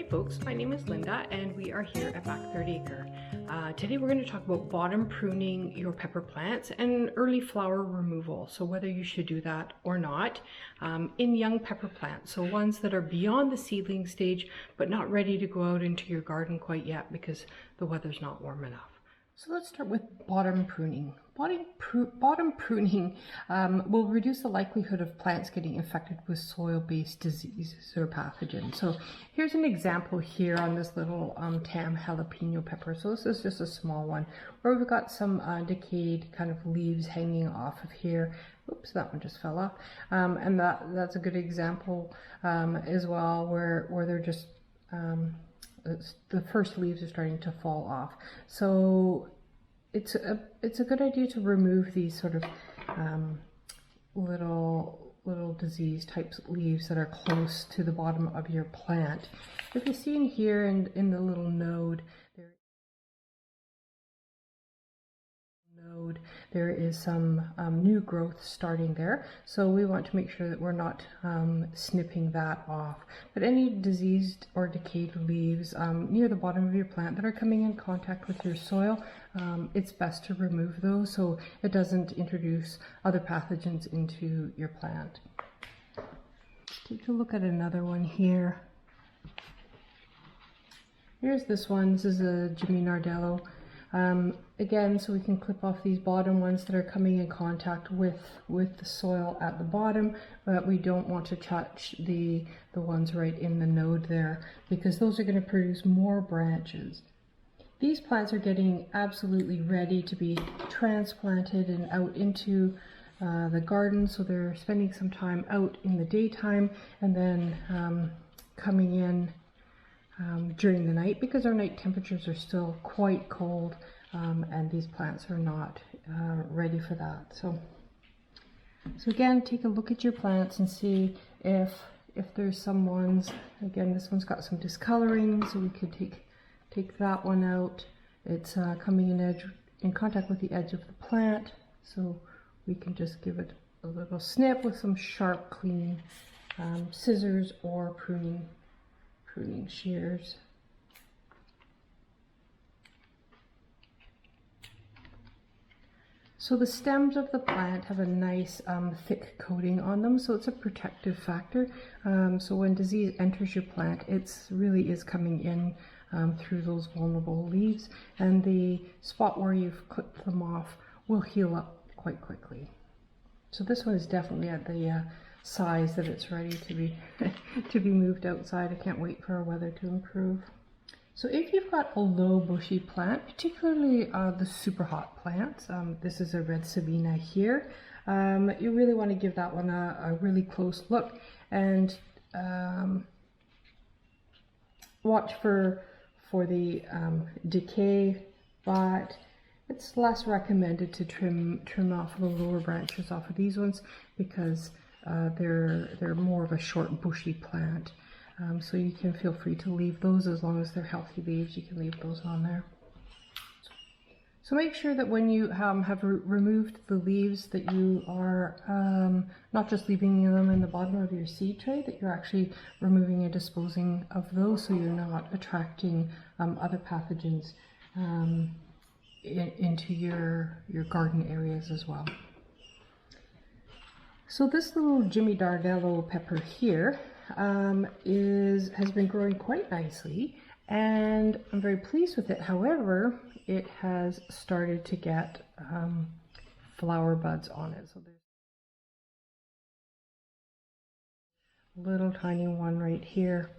Hi folks, my name is Linda and we are here at Back Third Acre. Today we're going to talk about bottom pruning your pepper plants and early flower removal. So whether you should do that or not in young pepper plants. So ones that are beyond the seedling stage but not ready to go out into your garden quite yet because the weather's not warm enough. So let's start with bottom pruning. Bottom pruning will reduce the likelihood of plants getting infected with soil-based diseases or pathogens. So here's an example here on this little tam jalapeno pepper. So this is just a small one where we've got some decayed kind of leaves hanging off of here. Oops, that one just fell off. And that's a good example as well where they're just the first leaves are starting to fall off. So it's a good idea to remove these sort of little disease types leaves that are close to the bottom of your plant. If you see in here in the little node, there is some new growth starting there, so we want to make sure that we're not snipping that off. But any diseased or decayed leaves near the bottom of your plant that are coming in contact with your soil, it's best to remove those so it doesn't introduce other pathogens into your plant. Take a look at another one here. Here's this one. This is a Jimmy Nardello. Again, so we can clip off these bottom ones that are coming in contact with the soil at the bottom, but we don't want to touch the ones right in the node there because those are going to produce more branches. These plants are getting absolutely ready to be transplanted and out into the garden, so they're spending some time out in the daytime and then coming in during the night because our night temperatures are still quite cold and these plants are not ready for that. So again, take a look at your plants and see if there's some ones. Again, this one's got some discoloring, so we could take that one out. It's coming in contact with the edge of the plant, so we can just give it a little snip with some sharp, clean scissors or pruning shears. So the stems of the plant have a nice thick coating on them, so it's a protective factor. So when disease enters your plant, it really is coming in through those vulnerable leaves, and the spot where you've clipped them off will heal up quite quickly. So this one is definitely at the size that it's ready to be to be moved outside. I can't wait for our weather to improve. So if you've got a low bushy plant, particularly the super hot plants, this is a red sabina here, you really want to give that one a really close look and watch for the decay, but it's less recommended to trim off the lower branches off of these ones because they're more of a short bushy plant. So you can feel free to leave those as long as they're healthy leaves. You can leave those on there. So make sure that when you have removed the leaves that you are not just leaving them in the bottom of your seed tray, that you're actually removing and disposing of those so you're not attracting other pathogens into your garden areas as well. So this little Jimmy Nardello pepper here has been growing quite nicely, and I'm very pleased with it. However, it has started to get flower buds on it. So there's a little tiny one right here.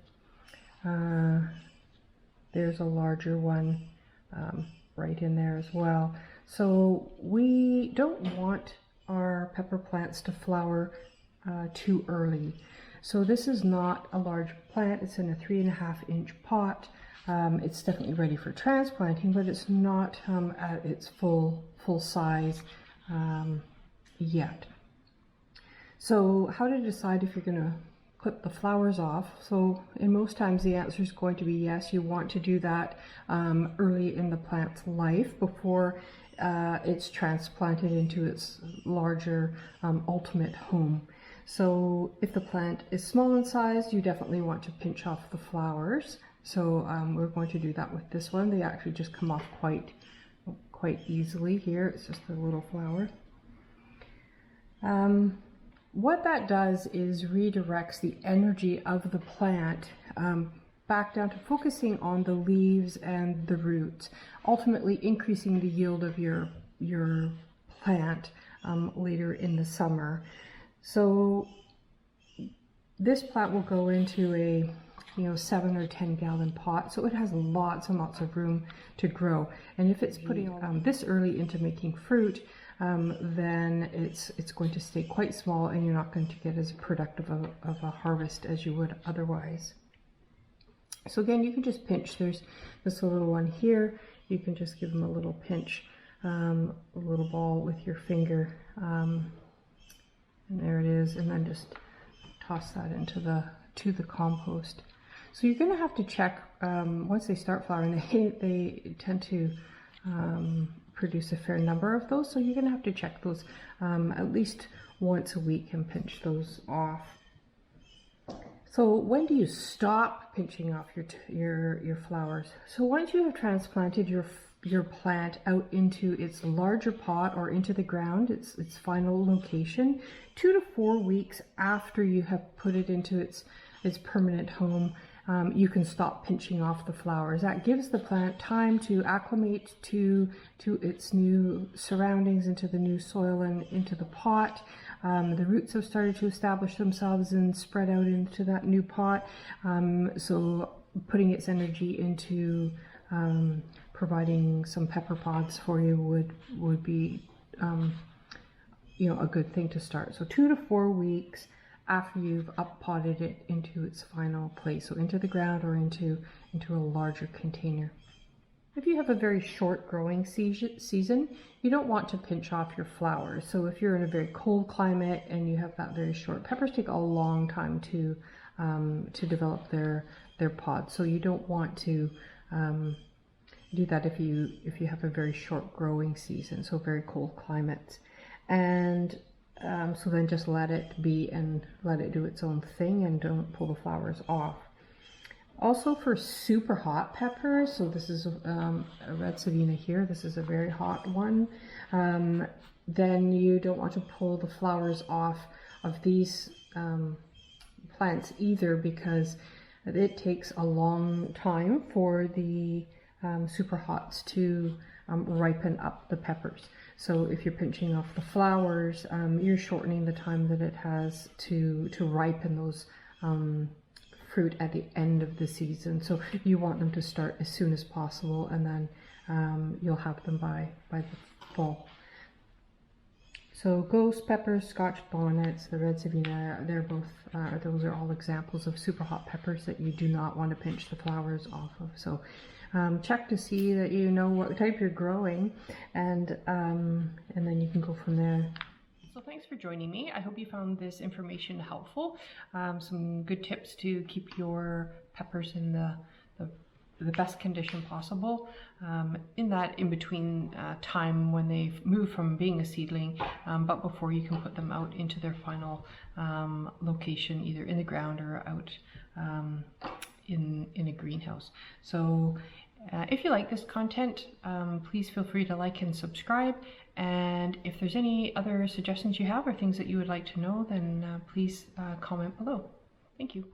There's a larger one right in there as well. So we don't want our pepper plants to flower too early. So this is not a large plant. It's in a 3.5-inch pot. It's definitely ready for transplanting, but it's not at its full size yet. So how to decide if you're going to clip the flowers off? So in most times the answer is going to be yes. You want to do that early in the plant's life before it's transplanted into its larger ultimate home. So if the plant is small in size, you definitely want to pinch off the flowers So we're going to do that with this one. They actually just come off quite easily here. It's just a little flower. What that does is redirects the energy of the plant back down to focusing on the leaves and the roots, ultimately increasing the yield of your plant later in the summer. So this plant will go into a 7 or 10 gallon pot, so it has lots and lots of room to grow. And if it's putting this early into making fruit, then it's going to stay quite small, and you're not going to get as productive of a harvest as you would otherwise. So again, you can just pinch. There's this little one here. You can just give them a little pinch, a little ball with your finger, and there it is. And then just toss that into the compost. So you're going to have to check once they start flowering. They tend to produce a fair number of those, so you're going to have to check those at least once a week and pinch those off. So when do you stop pinching off your flowers? So once you have transplanted your plant out into its larger pot or into the ground, its final location, 2 to 4 weeks after you have put it into its permanent home, you can stop pinching off the flowers. That gives the plant time to acclimate to its new surroundings, into the new soil and into the pot. The roots have started to establish themselves and spread out into that new pot. So putting its energy into providing some pepper pods for you would be a good thing to start. So 2 to 4 weeks after you've up-potted it into its final place, so into the ground or into a larger container. If you have a very short growing season, you don't want to pinch off your flowers. So if you're in a very cold climate and you have that very short, peppers take a long time to develop their pods. So you don't want to do that if you have a very short growing season, so very cold climates. And so then just let it be and let it do its own thing, and don't pull the flowers off. Also for super hot peppers, so this is a red savina here, this is a very hot one, then you don't want to pull the flowers off of these plants either, because it takes a long time for the super hots to ripen up the peppers. So if you're pinching off the flowers, you're shortening the time that it has to ripen those fruit at the end of the season. So you want them to start as soon as possible, and then you'll have them by the fall. So ghost peppers, Scotch bonnets, the red savina, they're both, those are all examples of super hot peppers that you do not want to pinch the flowers off of. So check to see that you know what type you're growing, and then you can go from there. So thanks for joining me. I hope you found this information helpful. Some good tips to keep your peppers in the best condition possible in that in-between time when they've moved from being a seedling, but before you can put them out into their final location, either in the ground or out in a greenhouse. So if you like this content, please feel free to like and subscribe. And if there's any other suggestions you have or things that you would like to know, then please comment below. Thank you.